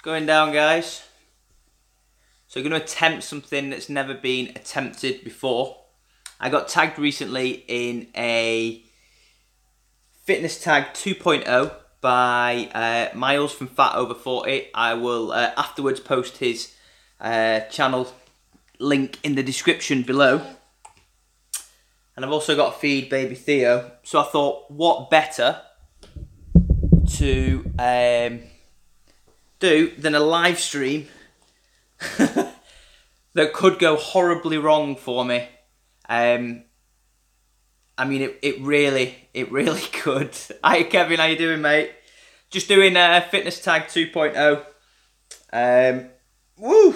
Going down, guys. So we're going to attempt something that's never been attempted before. I got tagged recently in a fitness tag 2.0 by Miles from Fat Over 40. I will afterwards post his channel link in the description below. And I've also got to feed baby Theo. So I thought, what better to do than a live stream that could go horribly wrong for me. I mean, it really could. Hi Kevin, how you doing, mate? Just doing fitness tag 2.0. Woo!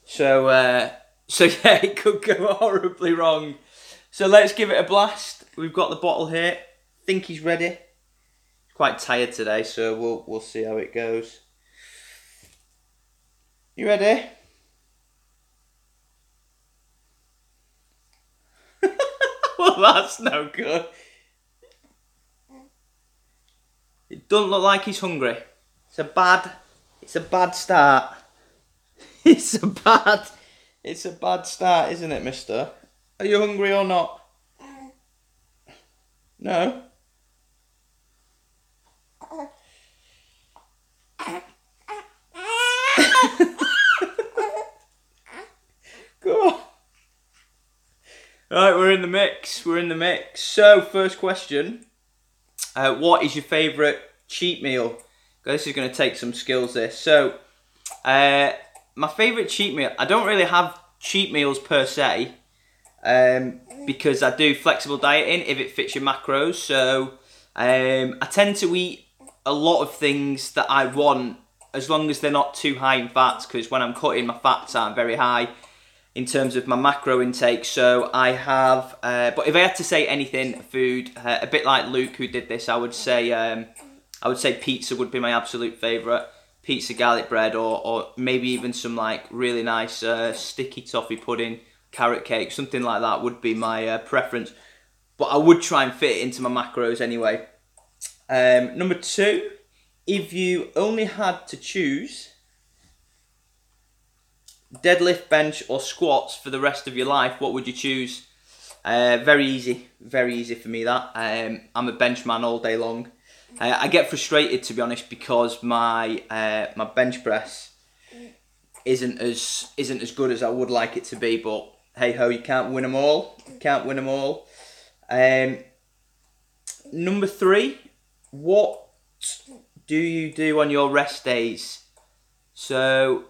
So yeah, it could go horribly wrong. So let's give it a blast. We've got the bottle here. Think he's ready. He's quite tired today, so we'll see how it goes. You ready? Well, that's no good. It doesn't look like he's hungry. It's a bad start. It's a bad start, isn't it, mister? Are you hungry or not? No? Go on. Right, we're in the mix. So, first question. What is your favourite cheat meal? This is going to take some skills, this. So, my favourite cheat meal, I don't really have cheat meals per se, because I do flexible dieting if it fits your macros. So, I tend to eat a lot of things that I want, as long as they're not too high in fats, because when I'm cutting, my fats aren't very high in terms of my macro intake. So I have, but if I had to say anything, food, a bit like Luke who did this, I would say pizza would be my absolute favourite. Pizza, garlic bread, or maybe even some like really nice sticky toffee pudding, carrot cake, something like that would be my preference. But I would try and fit it into my macros anyway. Number 2, if you only had to choose deadlift, bench or squats for the rest of your life, what would you choose? Very easy for me that. I'm a bench man all day long. I get frustrated, to be honest, because my my bench press isn't as good as I would like it to be, but hey ho, you can't win them all. Number 3, what do you do on your rest days? So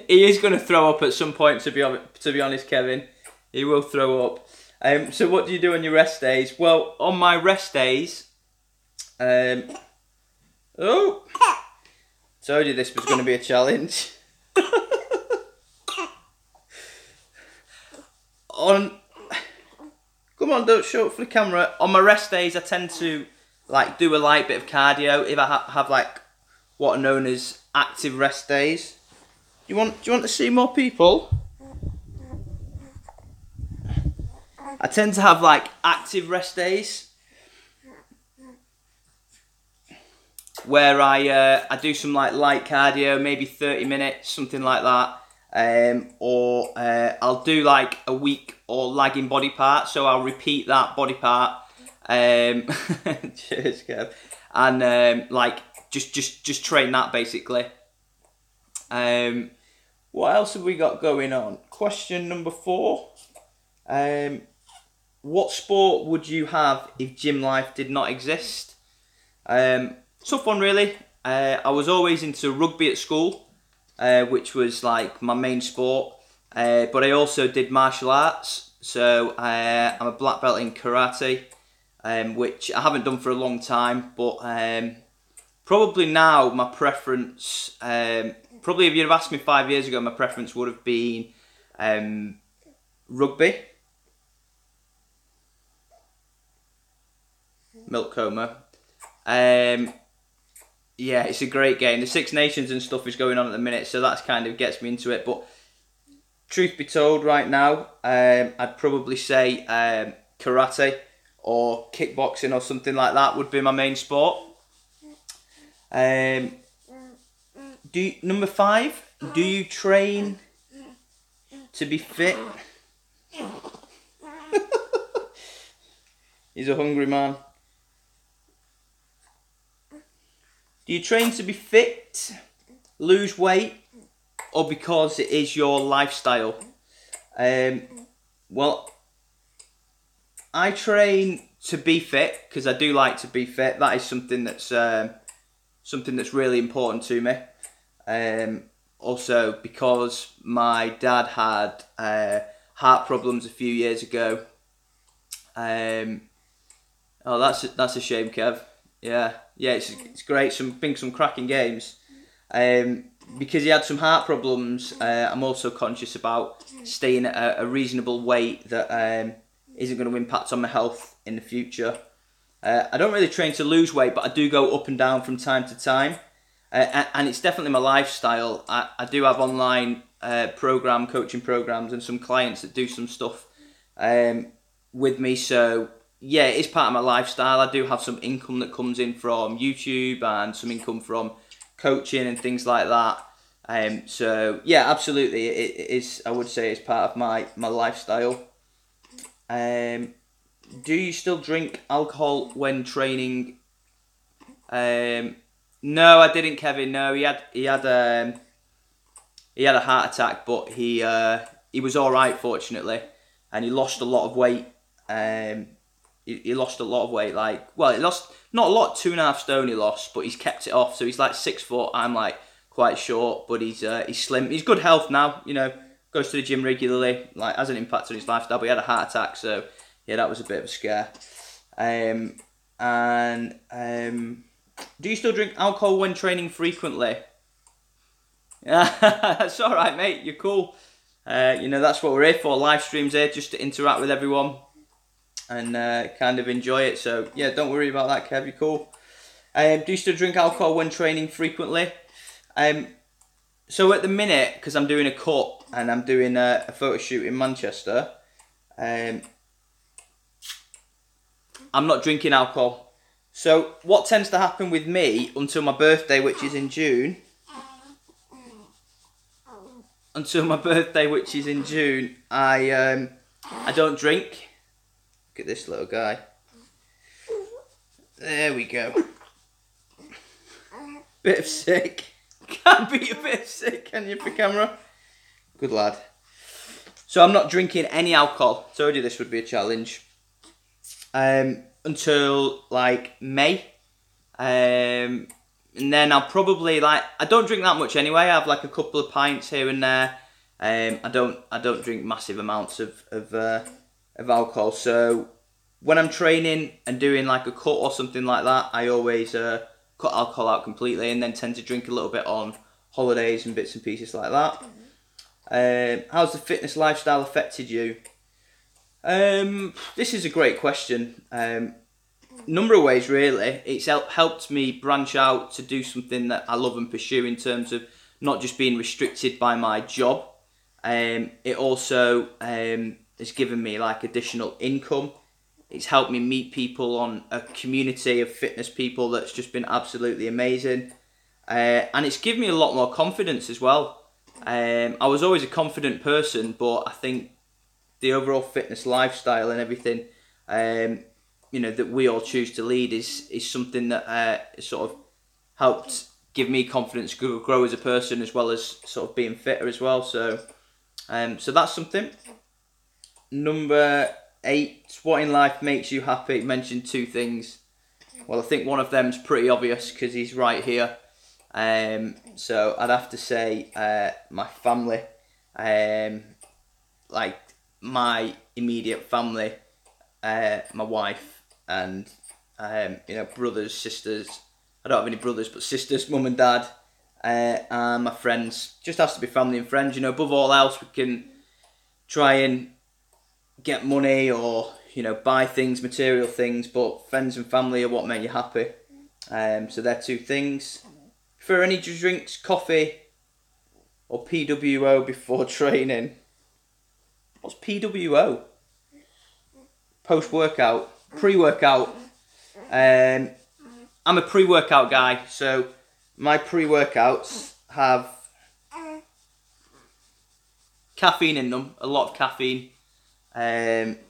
he is going to throw up at some point, to be honest, Kevin. He will throw up. So what do you do on your rest days? Well, on my rest days, oh, told you this was going to be a challenge. Come on, don't show up for the camera. On my rest days, I tend to like do a light bit of cardio if I have like what are known as active rest days. Do you want to see more people? I tend to have like active rest days where I do some like light cardio, maybe 30 minutes, something like that. Or I'll do like a week or lagging body part, so I'll repeat that body part. Cheers, Kev. And like just train that basically. What else have we got going on? Question number 4. What sport would you have if gym life did not exist? Tough one, really. I was always into rugby at school, which was like my main sport. But I also did martial arts. So I'm a black belt in karate, which I haven't done for a long time. But probably now my preference, probably if you'd have asked me 5 years ago, my preference would have been rugby. Milk coma. Yeah, it's a great game. The Six Nations and stuff is going on at the minute, so that's kind of gets me into it. But truth be told, right now, I'd probably say karate or kickboxing or something like that would be my main sport. Number 5, do you train to be fit? He's a hungry man. Do you train to be fit, lose weight, or because it is your lifestyle? Well, I train to be fit because I do like to be fit. That is something that's really important to me. Also, because my dad had heart problems a few years ago. Oh, that's a shame, Kev. Yeah, it's great. Some cracking games. Because he had some heart problems, I'm also conscious about staying at a reasonable weight that isn't going to impact on my health in the future. I don't really train to lose weight, but I do go up and down from time to time. And it's definitely my lifestyle. I do have online coaching programs and some clients that do some stuff with me. So yeah, it's part of my lifestyle. I do have some income that comes in from YouTube and some income from coaching and things like that. So yeah, absolutely, it is. I would say it's part of my lifestyle. Do you still drink alcohol when training? No, I didn't, Kevin. No, he had a heart attack, but he was all right, fortunately, and he lost a lot of weight. He lost a lot of weight. He lost not a lot, 2.5 stone he lost, but he's kept it off. So he's like 6 foot. I'm like quite short, but he's slim. He's good health now. You know, goes to the gym regularly. Like, hasn't impacted on his lifestyle, but he had a heart attack, so yeah, that was a bit of a scare. Do you still drink alcohol when training frequently? That's all right, mate. You're cool. That's what we're here for. Live streams here just to interact with everyone and kind of enjoy it. So yeah, don't worry about that, Kev. You're cool. Do you still drink alcohol when training frequently? So at the minute, because I'm doing a cut and I'm doing a photo shoot in Manchester, I'm not drinking alcohol. So what tends to happen with me until my birthday, which is in June, I don't drink. Look at this little guy. There we go. Bit of sick. Can't be a bit sick, can you, for camera? Good lad. So I'm not drinking any alcohol. Told you this would be a challenge. Until like May. And then I'll probably I don't drink that much anyway. I have like a couple of pints here and there. I don't drink massive amounts of alcohol. So when I'm training and doing like a cut or something like that, I always cut alcohol out completely, and then tend to drink a little bit on holidays and bits and pieces like that. How's the fitness lifestyle affected you? This is a great question. Number of ways, really. It's helped me branch out to do something that I love and pursue in terms of not just being restricted by my job. It also has given me like additional income. It's helped me meet people on a community of fitness people that's just been absolutely amazing. And it's given me a lot more confidence as well. I was always a confident person, but I think the overall fitness lifestyle and everything, that we all choose to lead is something that sort of helped give me confidence to grow as a person, as well as sort of being fitter as well. So that's something. Number 8, what in life makes you happy? Mentioned 2 things. Well, I think one of them's pretty obvious because he's right here. So I'd have to say my family, like my immediate family, my wife, and brothers, sisters. I don't have any brothers, but sisters, mum and dad, and my friends. Just has to be family and friends. Above all else, we can try and get money or buy things, material things, but friends and family are what make you happy. So they're 2 things. For any drinks, coffee or PWO before training? What's PWO? Post-workout. pre-workout. I'm a pre-workout guy, so my pre-workouts have caffeine in them, a lot of caffeine.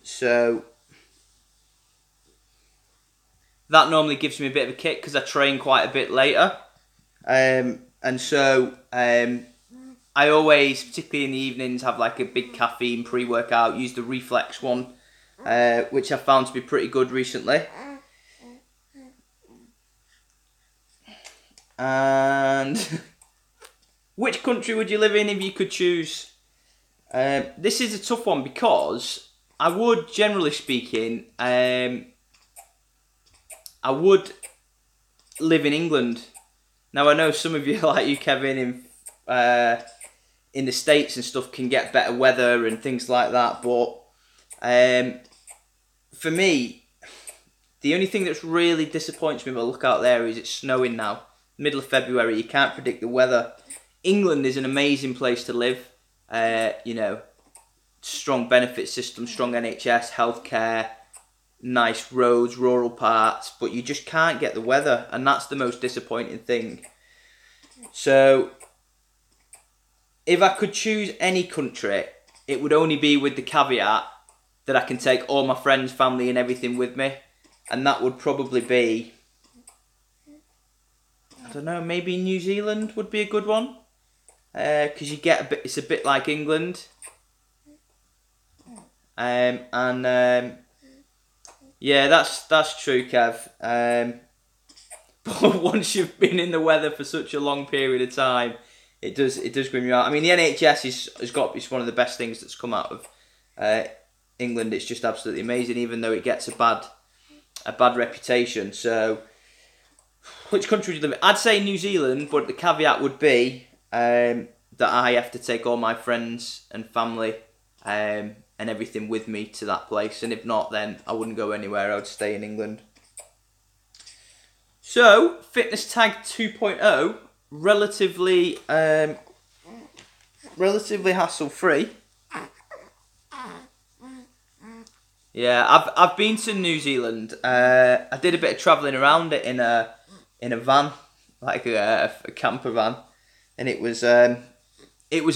So that normally gives me a bit of a kick because I train quite a bit later. And so I always, particularly in the evenings, have like a big caffeine pre-workout. Use the Reflex one, which I found to be pretty good recently. And which country would you live in if you could choose? This is a tough one because I would, generally speaking, I would live in England. Now I know some of you, like you, Kevin, in the States and stuff, can get better weather and things like that. But for me, the only thing that's really disappoints me when I look out there is it's snowing now. Middle of February, you can't predict the weather. England is an amazing place to live. You know, strong benefit system, strong NHS, healthcare, nice roads, rural parts, but you just can't get the weather, and that's the most disappointing thing. So if I could choose any country, it would only be with the caveat that I can take all my friends, family and everything with me, and that would probably be, I don't know, maybe New Zealand would be a good one, because you get a bit, it's a bit like England, yeah, that's true, Kev. But once you've been in the weather for such a long period of time, it does grim you out. I mean, the NHS it's one of the best things that's come out of England. It's just absolutely amazing, even though it gets a bad reputation. So, which country would you live in? I'd say New Zealand, but the caveat would be that I have to take all my friends and family and everything with me to that place, and if not, then I wouldn't go anywhere. I would stay in England. So, Fitness Tag 2.0, relatively hassle-free. Yeah, I've been to New Zealand. I did a bit of travelling around it in a van, like a camper van, and it was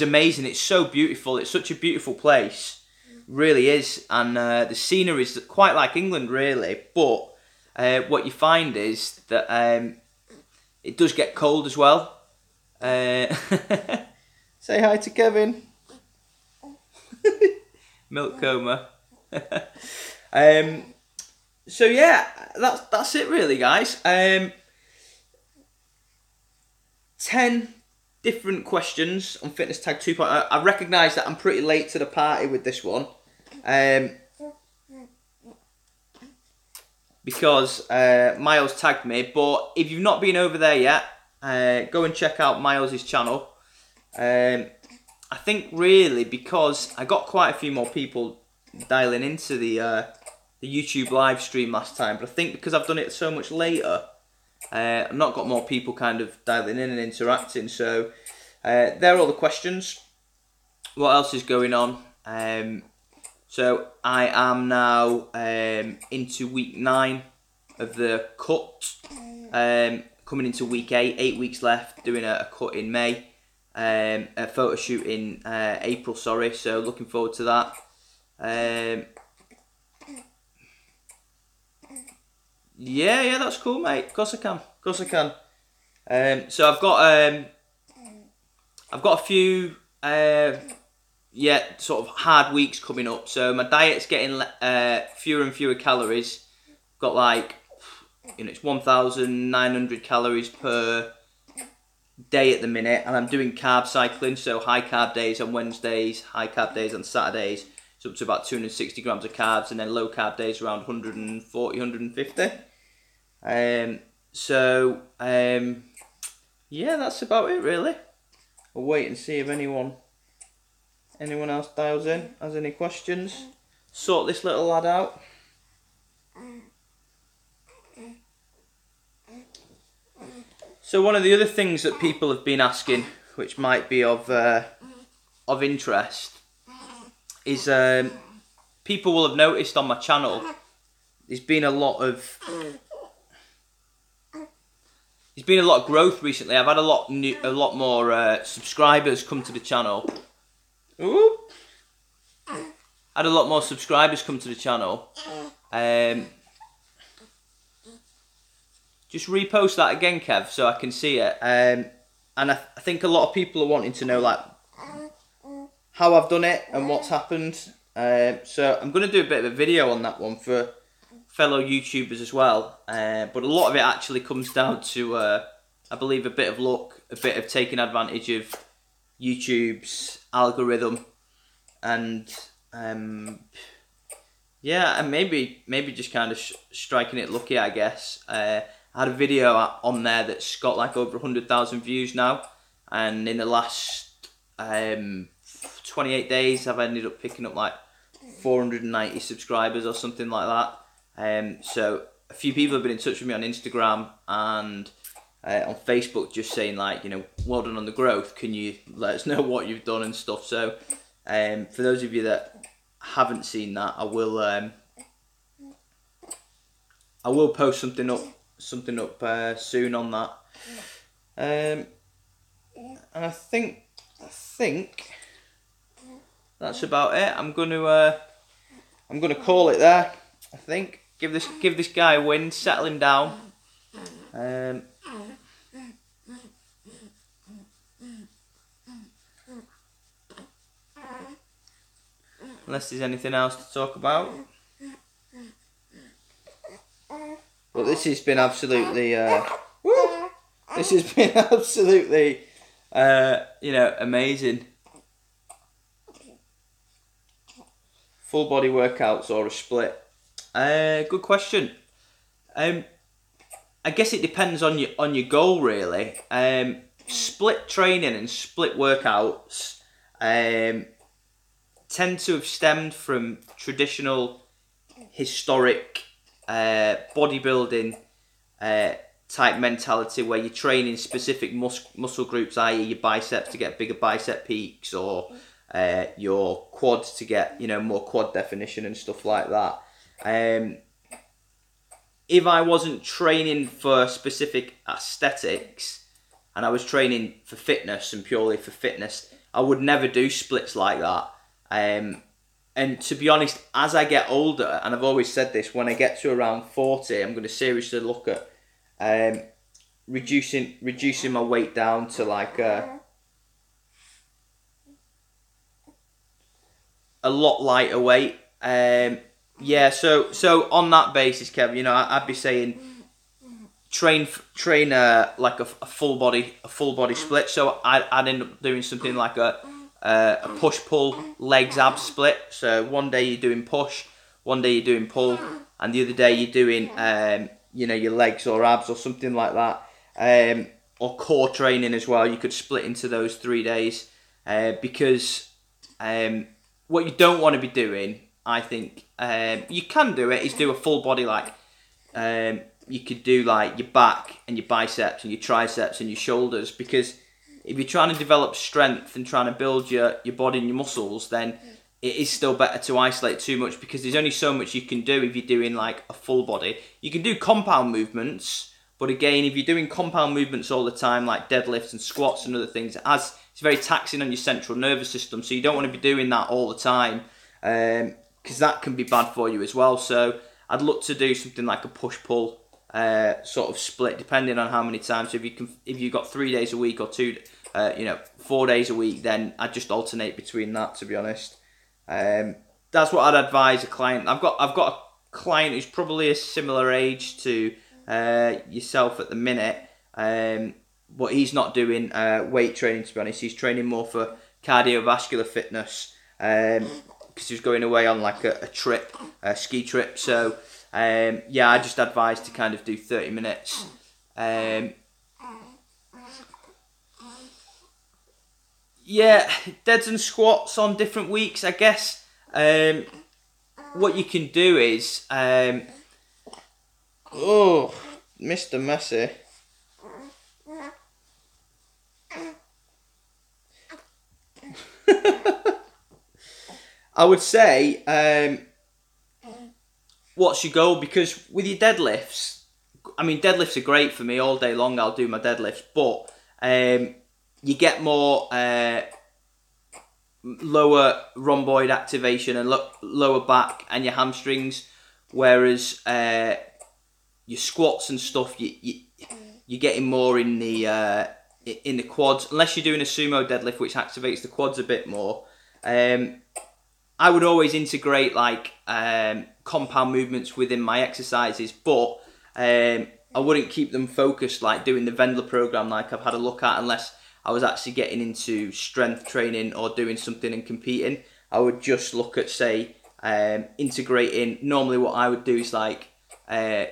amazing. It's so beautiful. It's such a beautiful place, really is, and the scenery is quite like England, really. But what you find is that it does get cold as well. Say hi to Kevin. Milk coma. So yeah, that's it really, guys. 10 different questions on Fitness Tag 2.0. I recognise that I'm pretty late to the party with this one. Because Miles tagged me, but if you've not been over there yet, go and check out Miles' channel. I think really because I got quite a few more people dialing into the YouTube live stream last time, but I think because I've done it so much later, I've not got more people kind of dialing in and interacting. So there are all the questions. What else is going on? So I am now into week 9 of the cut, coming into week 8 weeks left, doing a cut in May, a photo shoot in April, sorry, so looking forward to that. Yeah, that's cool, mate, of course I can, so I've got a few sort of hard weeks coming up, so my diet's getting fewer and fewer calories. Got like, it's 1,900 calories per day at the minute, and I'm doing carb cycling, so high carb days on Wednesdays, high carb days on Saturdays, so up to about 260 grams of carbs, and then low carb days around 140, 150. Yeah, that's about it really. We'll wait and see if anyone else dials in, has any questions. Sort this little lad out. So one of the other things that people have been asking, which might be of interest, is people will have noticed on my channel there's been a lot of growth recently. I've had a lot more subscribers come to the channel. Ooh. Had a lot more subscribers come to the channel. Just repost that again, Kev, so I can see it. And I think a lot of people are wanting to know like how I've done it and what's happened. So I'm going to do a bit of a video on that one for fellow YouTubers as well. But a lot of it actually comes down to, I believe, a bit of luck, a bit of taking advantage of YouTube's algorithm, and yeah, and maybe just kind of striking it lucky, I guess. I had a video on there that's got like over 100,000 views now, and in the last 28 days I've ended up picking up like 490 subscribers or something like that. So a few people have been in touch with me on Instagram and on Facebook, just saying like, you know, well done on the growth, can you let us know what you've done and stuff. So for those of you that haven't seen that, I will post something up soon on that. And I think that's about it. I'm gonna call it there. I think give this guy a win, settle him down. Unless there's anything else to talk about. But this has been absolutely, you know, amazing. Full body workouts or a split? Good question. I guess it depends on your goal, really. Split training and split workouts tend to have stemmed from traditional, historic bodybuilding type mentality, where you're training specific muscle groups, i.e. your biceps to get bigger bicep peaks, or your quads to get, you know, more quad definition and stuff like that. If I wasn't training for specific aesthetics and I was training for fitness and purely for fitness, I would never do splits like that. And to be honest, as I get older, and I've always said this, when I get to around 40, I'm going to seriously look at reducing my weight down to like a lot lighter weight. Yeah, so on that basis, Kev, you know, I'd be saying train like a full body split. So I'd end up doing something like a push pull legs abs split. So one day you're doing push, one day you're doing pull, and the other day you're doing you know, your legs or abs or something like that. Or core training as well. You could split into those 3 days, because what you don't want to be doing, I think, you can do it, is do a full body, like you could do like your back and your biceps and your triceps and your shoulders, because if you're trying to develop strength and trying to build your body and your muscles, then it is still better to isolate too much, because there's only so much you can do if you're doing like a full body. You can do compound movements, but again, if you're doing compound movements all the time, like deadlifts and squats and other things, it's very taxing on your central nervous system, so you don't want to be doing that all the time, because that can be bad for you as well. So I'd look to do something like a push-pull sort of split, depending on how many times. So if you've got 3 days a week or 4 days a week, then I'd just alternate between that, to be honest. That's what I'd advise a client. I've got a client who's probably a similar age to yourself at the minute, but he's not doing weight training, to be honest. He's training more for cardiovascular fitness, because he's going away on like a trip, a ski trip. So yeah, I just advise to kind of do 30 minutes. Yeah, deads and squats on different weeks, I guess. What you can do is, oh, Mr. Messi. I would say, what's your goal? Because with your deadlifts, I mean, deadlifts are great for me all day long. I'll do my deadlifts, but you get more lower rhomboid activation and lower back and your hamstrings, whereas your squats and stuff, you're getting more in the quads, unless you're doing a sumo deadlift, which activates the quads a bit more. I would always integrate like compound movements within my exercises, but I wouldn't keep them focused like doing the Vendler program like I've had a look at, unless I was actually getting into strength training or doing something and competing. I would just look at, say, integrating. Normally what I would do is like 1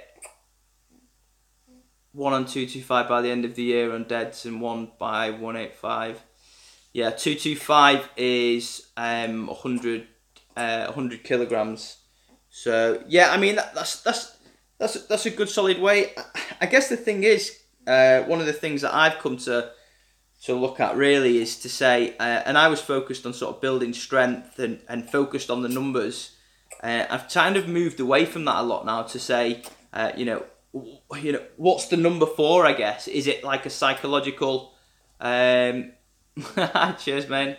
on 225 by the end of the year on deads, and 1 by 185. Yeah, 225 is 100 kilograms. So yeah, I mean that's a good solid weight. I guess the thing is, one of the things that I've come to look at really is to say, and I was focused on sort of building strength and focused on the numbers. I've kind of moved away from that a lot now to say, what's the number for? I guess, is it like a psychological? Cheers, man.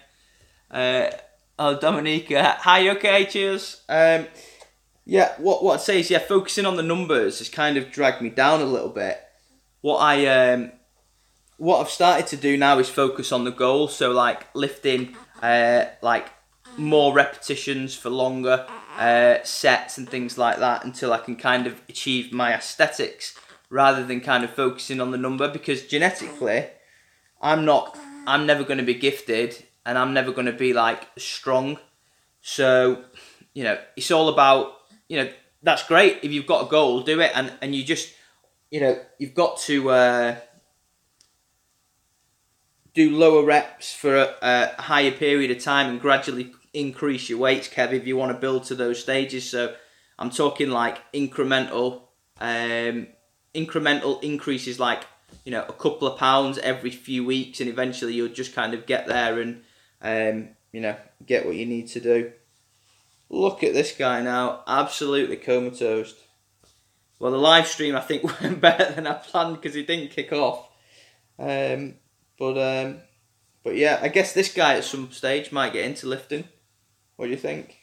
Dominica, hi. Okay, cheers. Yeah, what I'd say is, yeah, focusing on the numbers has kind of dragged me down a little bit. What I've started to do now is focus on the goal. So like lifting, like more repetitions for longer sets and things like that, until I can kind of achieve my aesthetics, rather than kind of focusing on the number, because genetically I'm never going to be gifted, and I'm never going to be like strong. So, it's all about, that's great. If you've got a goal, do it. And you just, you've got to do lower reps for a higher period of time and gradually increase your weights, Kev, if you want to build to those stages. So I'm talking like incremental increases, like, a couple of pounds every few weeks, and eventually you'll just kind of get there and, get what you need to do. Look at this guy now, absolutely comatose. Well, the live stream I think went better than I planned because he didn't kick off. But yeah, I guess this guy at some stage might get into lifting. What do you think?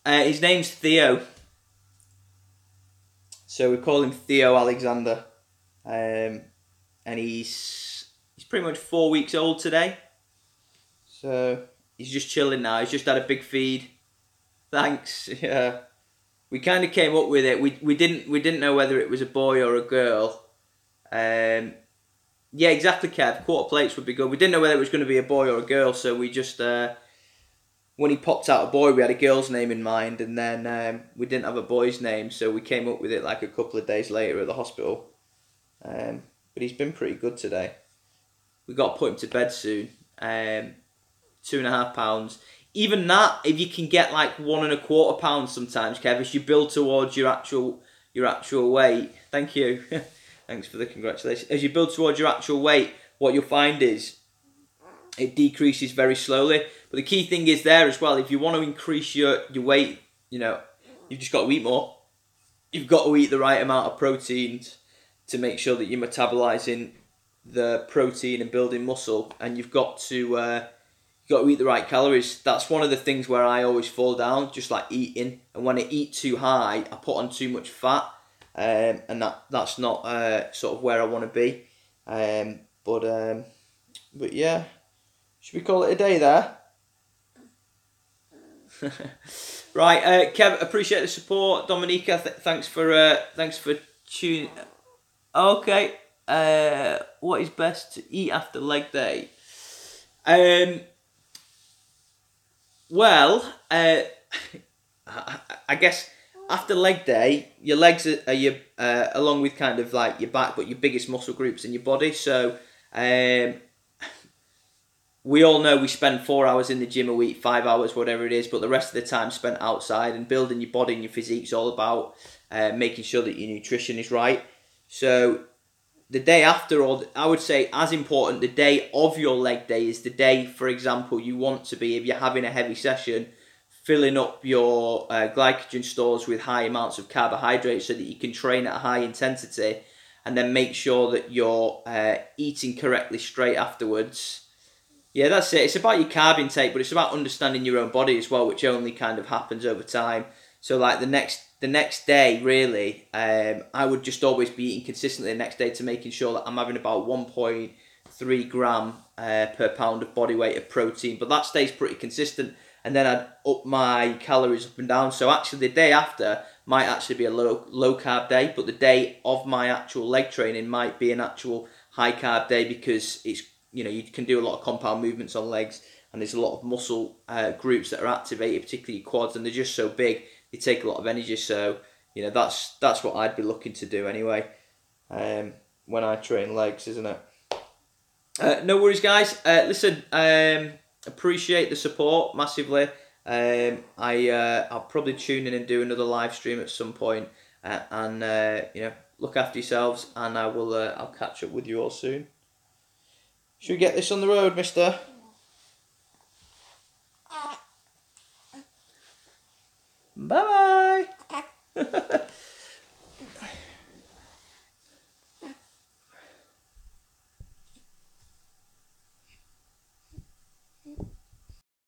His name's Theo. So we call him Theo Alexander. And he's pretty much 4 weeks old today. So he's just chilling now. He's just had a big feed. Thanks. Yeah. We kind of came up with it. We didn't know whether it was a boy or a girl. Yeah, exactly, Kev. Quarter plates would be good. We didn't know whether it was going to be a boy or a girl, so we just when he popped out a boy, we had a girl's name in mind, and then we didn't have a boy's name, so we came up with it like a couple of days later at the hospital. But he's been pretty good today. We got to put him to bed soon. 2.5 pounds. Even that, if you can get like 1.25 pounds sometimes, Kev, as you build towards your actual weight. Thank you. Thanks for the congratulations. As you build towards your actual weight, what you'll find is it decreases very slowly. But the key thing is there as well, if you want to increase your weight, you've just got to eat more. You've got to eat the right amount of proteins to make sure that you're metabolizing the protein and building muscle, and you've got to eat the right calories. That's one of the things where I always fall down, just like eating. And when I eat too high, I put on too much fat, and that's not sort of where I want to be. But yeah, should we call it a day there? Right, Kev, appreciate the support. Dominica, thanks for tuning. Okay, what is best to eat after leg day? Well, I guess after leg day, your legs are your along with kind of like your back, but your biggest muscle groups in your body. So we all know we spend 4 hours in the gym a week, 5 hours, whatever it is, but the rest of the time spent outside, and building your body and your physique is all about making sure that your nutrition is right. So the day after, or I would say as important, the day of your leg day is the day, for example, you want to be, if you're having a heavy session, filling up your glycogen stores with high amounts of carbohydrates so that you can train at a high intensity, and then make sure that you're eating correctly straight afterwards. Yeah, that's it. It's about your carb intake, but it's about understanding your own body as well, which only kind of happens over time. So like the next day, really, I would just always be eating consistently the next day to making sure that I'm having about 1.3 gram per pound of body weight of protein. But that stays pretty consistent. And then I'd up my calories up and down. So actually the day after might actually be a low carb day, but the day of my actual leg training might be an actual high carb day, because it's, you know, you can do a lot of compound movements on legs, and there's a lot of muscle groups that are activated, particularly quads, and they're just so big, they take a lot of energy. So, you know, that's what I'd be looking to do anyway, when I train legs, isn't it? No worries, guys. Listen, appreciate the support massively. I'll probably tune in and do another live stream at some point, and you know, look after yourselves, and I'll catch up with you all soon. Should we get this on the road, mister? Bye-bye.